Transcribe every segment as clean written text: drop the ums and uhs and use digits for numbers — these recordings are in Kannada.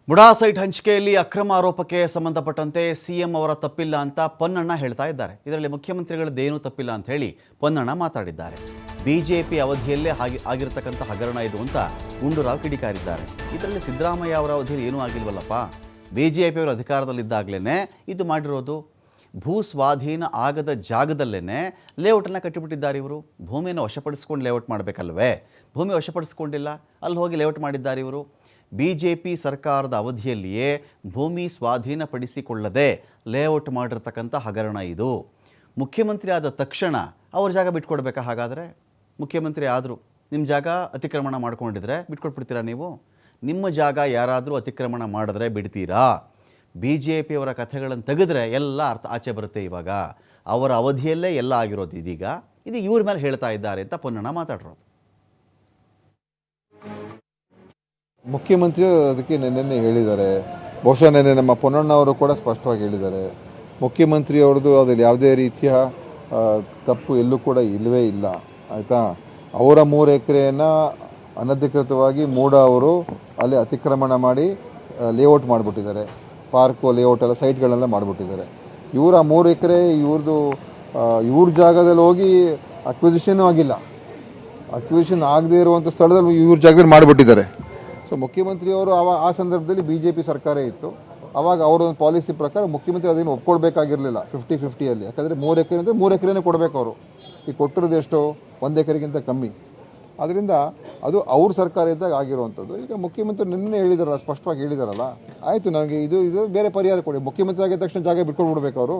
ಮುಡಾ ಸೈಟ್ ಹಂಚಿಕೆಯಲ್ಲಿ ಅಕ್ರಮ ಆರೋಪಕ್ಕೆ ಸಂಬಂಧಪಟ್ಟಂತೆ ಸಿಎಂ ಅವರ ತಪ್ಪಿಲ್ಲ ಅಂತ ಪೊನ್ನಣ್ಣ ಹೇಳ್ತಾ ಇದ್ದಾರೆ. ಇದರಲ್ಲಿ ಮುಖ್ಯಮಂತ್ರಿಗಳದ್ದೇನೂ ತಪ್ಪಿಲ್ಲ ಅಂತ ಹೇಳಿ ಪೊನ್ನಣ್ಣ ಮಾತಾಡಿದ್ದಾರೆ. ಬಿಜೆಪಿ ಅವಧಿಯಲ್ಲೇ ಆಗಿರತಕ್ಕಂಥ ಹಗರಣ ಇದು ಅಂತ ಗುಂಡೂರಾವ್ ಕಿಡಿಕಾರಿದ್ದಾರೆ. ಇದರಲ್ಲಿ ಸಿದ್ದರಾಮಯ್ಯ ಅವರ ಅವಧಿಯಲ್ಲಿ ಏನೂ ಆಗಿಲ್ವಲ್ಲಪ್ಪ, ಬಿಜೆಪಿಯವರು ಅಧಿಕಾರದಲ್ಲಿದ್ದಾಗಲೇ ಇದು ಮಾಡಿರೋದು. ಭೂ ಸ್ವಾಧೀನ ಆಗದ ಜಾಗದಲ್ಲೇ ಲೇಔಟನ್ನು ಕಟ್ಟಿಬಿಟ್ಟಿದ್ದಾರೆ ಇವರು. ಭೂಮಿಯನ್ನು ವಶಪಡಿಸ್ಕೊಂಡು ಲೇಔಟ್ ಮಾಡಬೇಕಲ್ವೇ? ಭೂಮಿ ವಶಪಡಿಸ್ಕೊಂಡಿಲ್ಲ, ಅಲ್ಲಿ ಹೋಗಿ ಲೇಔಟ್ ಮಾಡಿದ್ದಾರೆ ಇವರು. ಬಿಜೆಪಿ ಸರ್ಕಾರದ ಅವಧಿಯಲ್ಲಿಯೇ ಭೂಮಿ ಸ್ವಾಧೀನಪಡಿಸಿಕೊಳ್ಳದೆ ಲೇಔಟ್ ಮಾಡಿರ್ತಕ್ಕಂಥ ಹಗರಣ ಇದು. ಮುಖ್ಯಮಂತ್ರಿ ಆದ ತಕ್ಷಣ ಅವ್ರ ಜಾಗ ಬಿಟ್ಕೊಡ್ಬೇಕಾ? ಹಾಗಾದರೆ ಮುಖ್ಯಮಂತ್ರಿ ಆದರೂ ನಿಮ್ಮ ಜಾಗ ಅತಿಕ್ರಮಣ ಮಾಡ್ಕೊಂಡಿದ್ರೆ ಬಿಟ್ಕೊಟ್ಬಿಡ್ತೀರಾ ನೀವು? ನಿಮ್ಮ ಜಾಗ ಯಾರಾದರೂ ಅತಿಕ್ರಮಣ ಮಾಡಿದ್ರೆ ಬಿಡ್ತೀರಾ? ಬಿ ಜೆ ಪಿಯವರ ಕಥೆಗಳನ್ನು ತೆಗೆದ್ರೆ ಎಲ್ಲ ಅರ್ಥ ಆಚೆ ಬರುತ್ತೆ. ಇವಾಗ ಅವರ ಅವಧಿಯಲ್ಲೇ ಎಲ್ಲ ಆಗಿರೋದು ಇದೀಗ ಇದು ಇವ್ರ ಮೇಲೆ ಹೇಳ್ತಾ ಇದ್ದಾರೆ ಅಂತ ಪೊನ್ನಣ್ಣ ಮಾತಾಡಿರೋದು. ಮುಖ್ಯಮಂತ್ರಿ ಅದಕ್ಕೆ ನೆನ್ನೆ ಹೇಳಿದ್ದಾರೆ. ಬಹುಶಃ ನೆನ್ನೆ ನಮ್ಮ ಪೊನ್ನಣ್ಣ ಅವರು ಕೂಡ ಸ್ಪಷ್ಟವಾಗಿ ಹೇಳಿದ್ದಾರೆ. ಮುಖ್ಯಮಂತ್ರಿಯವ್ರದ್ದು ಅದ್ರಲ್ಲಿ ಯಾವುದೇ ರೀತಿಯ ತಪ್ಪು ಎಲ್ಲೂ ಕೂಡ ಇಲ್ಲವೇ ಇಲ್ಲ, ಆಯಿತಾ. ಅವರ 3 ಎಕರೆಯನ್ನು ಅನಧಿಕೃತವಾಗಿ ಮೂಡ ಅವರು ಅಲ್ಲಿ ಅತಿಕ್ರಮಣ ಮಾಡಿ ಲೇಔಟ್ ಮಾಡಿಬಿಟ್ಟಿದ್ದಾರೆ. ಪಾರ್ಕು ಲೇಔಟ್ ಎಲ್ಲ ಸೈಟ್ಗಳನ್ನೆಲ್ಲ ಮಾಡಿಬಿಟ್ಟಿದ್ದಾರೆ. ಇವರ 3 ಎಕರೆ ಇವ್ರ ಜಾಗದಲ್ಲಿ ಹೋಗಿ ಅಕ್ವಿಸಿಷನ್ನೂ ಆಗಿಲ್ಲ. ಅಕ್ವಿಸಿಷನ್ ಆಗದೇ ಇರುವಂಥ ಸ್ಥಳದಲ್ಲಿ ಇವ್ರ ಜಾಗದಲ್ಲಿ ಮಾಡಿಬಿಟ್ಟಿದ್ದಾರೆ. ಸೊ ಮುಖ್ಯಮಂತ್ರಿಯವರು ಆ ಸಂದರ್ಭದಲ್ಲಿ BJP ಸರ್ಕಾರ ಇತ್ತು. ಆವಾಗ ಅವರೊಂದು ಪಾಲಿಸಿ ಪ್ರಕಾರ ಮುಖ್ಯಮಂತ್ರಿ ಅದನ್ನು ಒಪ್ಕೊಳ್ಬೇಕಾಗಿರಲಿಲ್ಲ 50-50 ಯಾಕಂದರೆ 3 ಎಕರೆ ಅಂದರೆ 3 ಎಕರೆನೇ ಕೊಡಬೇಕು ಅವರು. ಈಗ ಕೊಟ್ಟಿರೋದು ಎಷ್ಟು? 1 ಎಕರೆಗಿಂತ ಕಮ್ಮಿ. ಅದರಿಂದ ಅದು ಅವ್ರ ಸರ್ಕಾರ ಇದ್ದಾಗ ಆಗಿರುವಂಥದ್ದು. ಈಗ ಮುಖ್ಯಮಂತ್ರಿ ನಿನ್ನೆ ಹೇಳಿದಾರಲ್ಲ, ಸ್ಪಷ್ಟವಾಗಿ ಹೇಳಿದಾರಲ್ಲ, ಆಯಿತು ನನಗೆ ಇದು ಬೇರೆ ಪರಿಹಾರ ಕೊಡಿ. ಮುಖ್ಯಮಂತ್ರಿ ಆಗಿದ ತಕ್ಷಣ ಜಾಗ ಬಿಟ್ಕೊಡ್ಬಿಡ್ಬೇಕು ಅವರು.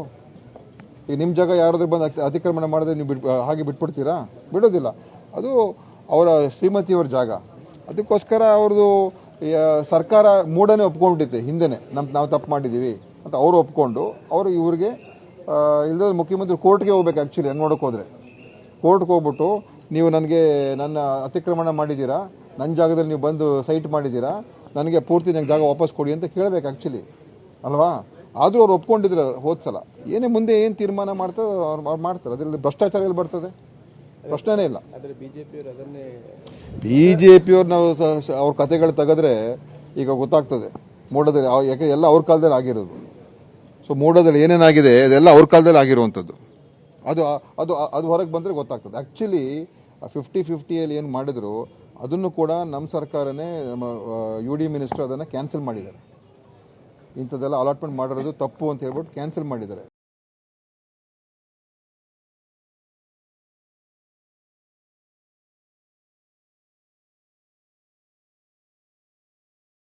ಈಗ ನಿಮ್ಮ ಜಾಗ ಯಾರಾದ್ರೂ ಬಂದು ಅತಿಕ್ರಮಣ ಮಾಡಿದ್ರೆ ನೀವು ಹಾಗೆ ಬಿಟ್ಬಿಡ್ತೀರಾ? ಬಿಡೋದಿಲ್ಲ. ಅದು ಅವರ ಶ್ರೀಮತಿಯವರ ಜಾಗ. ಅದಕ್ಕೋಸ್ಕರ ಅವ್ರದ್ದು ಸರ್ಕಾರ ಮೂಡನೇ ಒಪ್ಕೊಂಡ್ಬಿಟ್ಟಿದೆ. ಹಿಂದೆನೇ ನಾವು ತಪ್ಪು ಮಾಡಿದ್ದೀವಿ ಅಂತ ಅವರು ಒಪ್ಕೊಂಡು ಅವರು ಇವ್ರಿಗೆ ಇಲ್ಲದ ಮುಖ್ಯಮಂತ್ರಿ ಕೋರ್ಟ್ಗೆ ಹೋಗ್ಬೇಕು. ಆ್ಯಕ್ಚುಲಿ ಹಂಗೆ ನೋಡೋಕೆ ಹೋದರೆ ಕೋರ್ಟ್ಗೆ ಹೋಗ್ಬಿಟ್ಟು ನೀವು ನನಗೆ ನನ್ನ ಅತಿಕ್ರಮಣ ಮಾಡಿದ್ದೀರಾ, ನನ್ನ ಜಾಗದಲ್ಲಿ ನೀವು ಬಂದು ಸೈಟ್ ಮಾಡಿದ್ದೀರಾ, ನನಗೆ ಪೂರ್ತಿ ನಂಗೆ ಜಾಗ ವಾಪಸ್ ಕೊಡಿ ಅಂತ ಕೇಳಬೇಕು ಆ್ಯಕ್ಚುಲಿ, ಅಲ್ವಾ? ಆದರೂ ಅವ್ರು ಒಪ್ಕೊಂಡಿದ್ರು ಹೋದ್ಸಲ. ಏನೇ ಮುಂದೆ ಏನು ತೀರ್ಮಾನ ಮಾಡ್ತಾರೆ ಅವ್ರು ಮಾಡ್ತಾರೆ. ಅದರಲ್ಲಿ ಭ್ರಷ್ಟಾಚಾರ ಎಲ್ಲಿ ಬರ್ತದೆ? ಪ್ರಶ್ನೆನೇ ಇಲ್ಲ. ಬಿಜೆಪಿಯವ್ರು ನಾವು ಅವ್ರ ಕತೆಗಳು ತೆಗೆದ್ರೆ ಈಗ ಗೊತ್ತಾಗ್ತದೆ ಮೂಡದಲ್ಲಿ, ಯಾಕೆ ಎಲ್ಲ ಅವ್ರ ಕಾಲದಲ್ಲಿ ಆಗಿರೋದು. ಸೊ ಮೂಡದಲ್ಲಿ ಏನೇನಾಗಿದೆ ಅದೆಲ್ಲ ಅವ್ರ ಕಾಲದಲ್ಲಿ ಆಗಿರುವಂಥದ್ದು. ಅದು ಅದು ಅದು ಹೊರಗೆ ಬಂದರೆ ಗೊತ್ತಾಗ್ತದೆ. ಆ್ಯಕ್ಚುಲಿ 50-50 ಏನು ಮಾಡಿದ್ರು ಅದನ್ನು ಕೂಡ ನಮ್ಮ ಸರ್ಕಾರನೇ, ನಮ್ಮ UD ಮಿನಿಸ್ಟರ್ ಅದನ್ನು ಕ್ಯಾನ್ಸಲ್ ಮಾಡಿದ್ದಾರೆ. ಇಂಥದ್ದೆಲ್ಲ ಅಲಾಟ್ಮೆಂಟ್ ಮಾಡಿರೋದು ತಪ್ಪು ಅಂತ ಹೇಳ್ಬಿಟ್ಟು ಕ್ಯಾನ್ಸಲ್ ಮಾಡಿದ್ದಾರೆ.